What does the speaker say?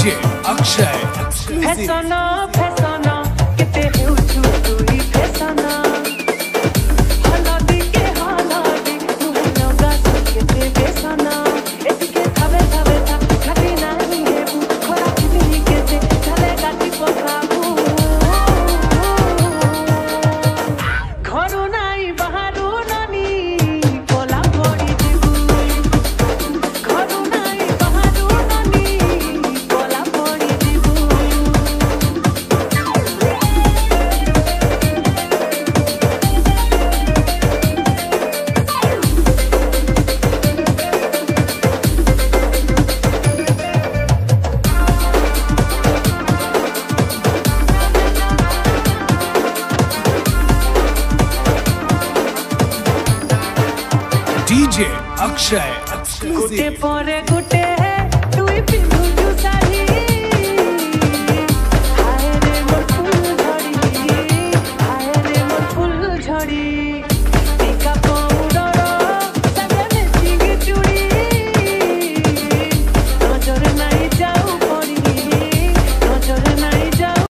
DJ Akshay exclusive फैसना किते हेउछु तुई फैसना हलादी के हालादी तुहे नगा किते बेसना एतिके थावे थावे था खाती नाही हेबु खरा किनी केते चले गाती पकाबु घरु नाही बाहरु ननी कोला पड़ी दिबु घरु नाही बाहरु ननी कोला पड़ी दिबु DJ Akshay गुटे exclusive परे गुटे तुई पिन्हु जुसारी हाय रे मोर फूल झड़ी हाय रे मोर फूल झड़ी